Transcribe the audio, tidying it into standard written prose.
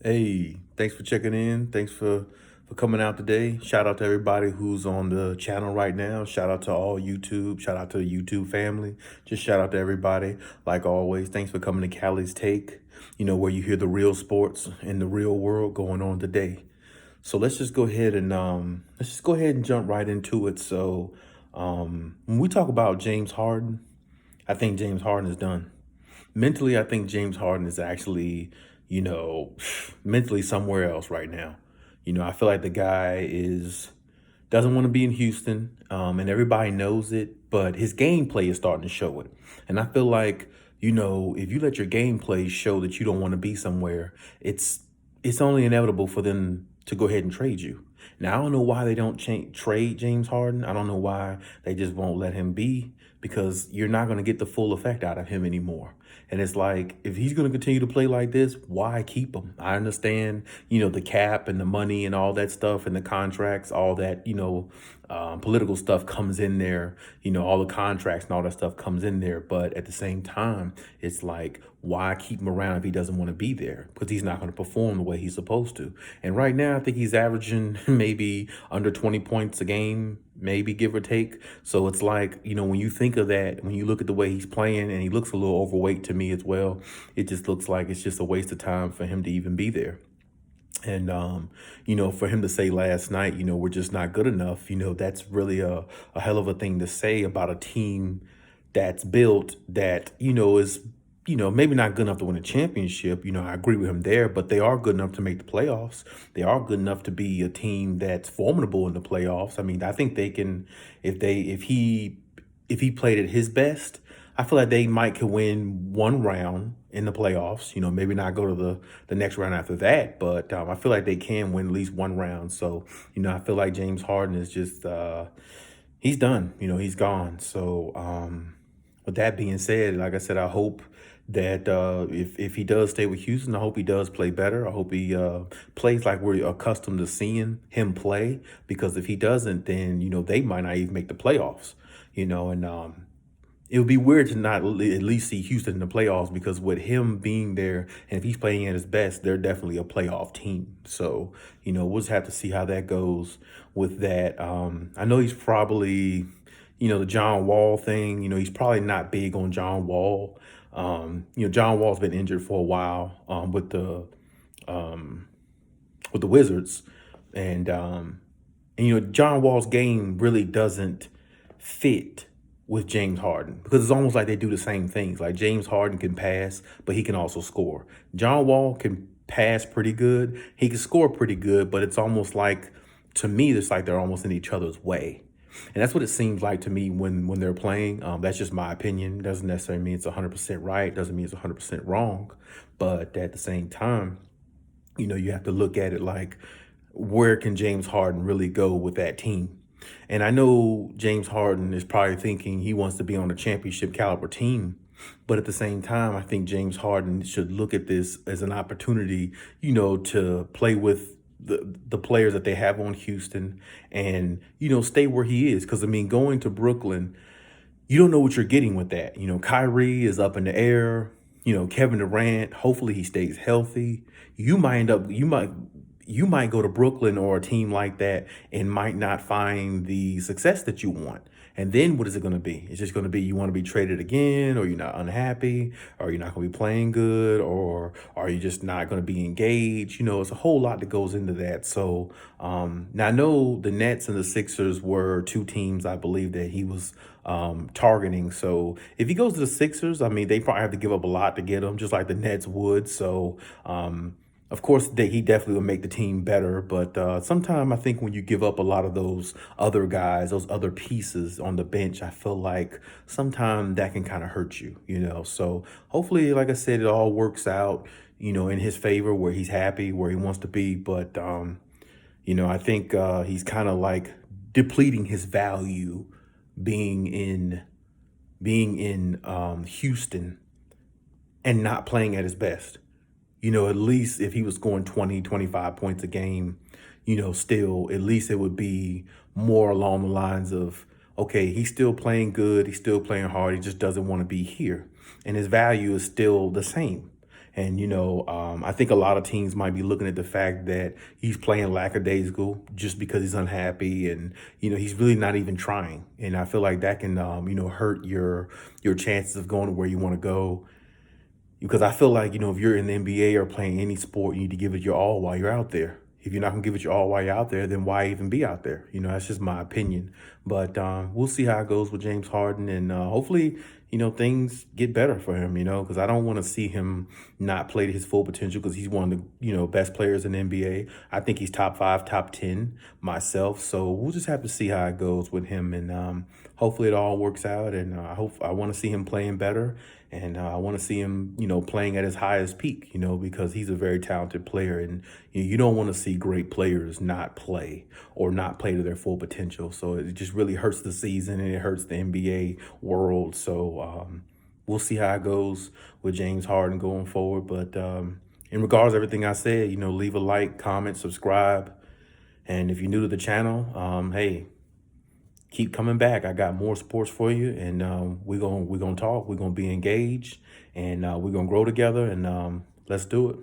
Hey, thanks for checking in. Thanks for coming out today. Shout out to everybody who's on the channel right now. Shout out to all YouTube. Shout out to the YouTube family. Just shout out to everybody. Like always, thanks for coming to Khaliis Take, where you hear the real sports in the real world going on today. So let's just go ahead and jump right into it. When we talk about James Harden, I think James Harden is done. Mentally, I think James Harden is actually, you know, mentally somewhere else right now. I feel like the guy is doesn't want to be in Houston, and everybody knows it, but his gameplay is starting to show it. And I feel like, if you let your gameplay show that you don't want to be somewhere, it's only inevitable for them to go ahead and trade you. Now, I don't know why they don't trade James Harden. I don't know why they just won't let him be, because you're not going to get the full effect out of him anymore. And it's like, if he's going to continue to play like this, why keep him? I understand, the cap and the money and all that stuff and the contracts, all that, political stuff comes in there, all the contracts and all that stuff comes in there. But at the same time, it's like, why keep him around if he doesn't want to be there? Because he's not going to perform the way he's supposed to. And right now, I think he's averaging maybe under 20 points a game, maybe give or take. So it's like, when you think of that, when you look at the way he's playing, and he looks a little overweight to me as well, it just looks like it's just a waste of time for him to even be there. And, for him to say last night, we're just not good enough, that's really a hell of a thing to say about a team that's built that, is, maybe not good enough to win a championship. I agree with him there, but they are good enough to make the playoffs. They are good enough to be a team that's formidable in the playoffs. I mean, I think they can, if he played at his best, I feel like they might could win one round in the playoffs. Maybe not go to the next round after that, but I feel like they can win at least one round. So, I feel like James Harden is just he's done. He's gone. So, with that being said, like I said, I hope that if he does stay with Houston, I hope he does play better. I hope he plays like we're accustomed to seeing him play. Because if he doesn't, then they might not even make the playoffs. And it would be weird to not at least see Houston in the playoffs, because with him being there, and if he's playing at his best, they're definitely a playoff team. So, we'll just have to see how that goes with that. I know he's probably, the John Wall thing, he's probably not big on John Wall. John Wall's been injured for a while um, with the Wizards. And John Wall's game really doesn't fit with James Harden, because it's almost like they do the same things. Like, James Harden can pass, but he can also score. John Wall can pass pretty good. He can score pretty good, but it's almost like, to me, it's like they're almost in each other's way. And that's what it seems like to me when they're playing. That's just my opinion. Doesn't necessarily mean it's 100% right. Doesn't mean it's 100% wrong. But at the same time, you have to look at it like, where can James Harden really go with that team? And I know James Harden is probably thinking he wants to be on a championship caliber team. But at the same time, I think James Harden should look at this as an opportunity, to play with the players that they have on Houston, and, stay where he is. Because, I mean, going to Brooklyn, you don't know what you're getting with that. Kyrie is up in the air. Kevin Durant, hopefully he stays healthy. You might go to Brooklyn or a team like that and might not find the success that you want. And then what is it going to be? It's just going to be, you want to be traded again, or you're not unhappy, or you're not going to be playing good, or are you just not going to be engaged? It's a whole lot that goes into that. So now, I know the Nets and the Sixers were two teams I believe that he was targeting. So if he goes to the Sixers, I mean, they probably have to give up a lot to get him, just like the Nets would. So of course, he definitely will make the team better. But sometimes I think when you give up a lot of those other guys, those other pieces on the bench, I feel like sometimes that can kind of hurt you. So hopefully, like I said, it all works out, in his favor, where he's happy, where he wants to be. But, I think he's kind of like depleting his value being in Houston and not playing at his best. At least if he was scoring 20, 25 points a game, still, at least it would be more along the lines of, okay, he's still playing good. He's still playing hard. He just doesn't want to be here. And his value is still the same. And, I think a lot of teams might be looking at the fact that he's playing lackadaisical just because he's unhappy, and, he's really not even trying. And I feel like that can, hurt your chances of going to where you want to go. Because I feel like, if you're in the NBA or playing any sport, you need to give it your all while you're out there. If you're not going to give it your all while you're out there, then why even be out there? That's just my opinion. But we'll see how it goes with James Harden. And hopefully, things get better for him, because I don't want to see him not play to his full potential, because he's one of the, best players in the NBA. I think he's top 5, top 10 myself. So we'll just have to see how it goes with him. And hopefully it all works out. And I want to see him playing better. And I want to see him, playing at his highest peak, because he's a very talented player. And you don't want to see great players not play or not play to their full potential. So it just really hurts the season, and it hurts the NBA world. So we'll see how it goes with James Harden going forward. But in regards to everything I said, leave a like, comment, subscribe. And if you're new to the channel, hey, keep coming back. I got more sports for you, and we're gonna talk. We're gonna be engaged, and we're gonna grow together, and let's do it.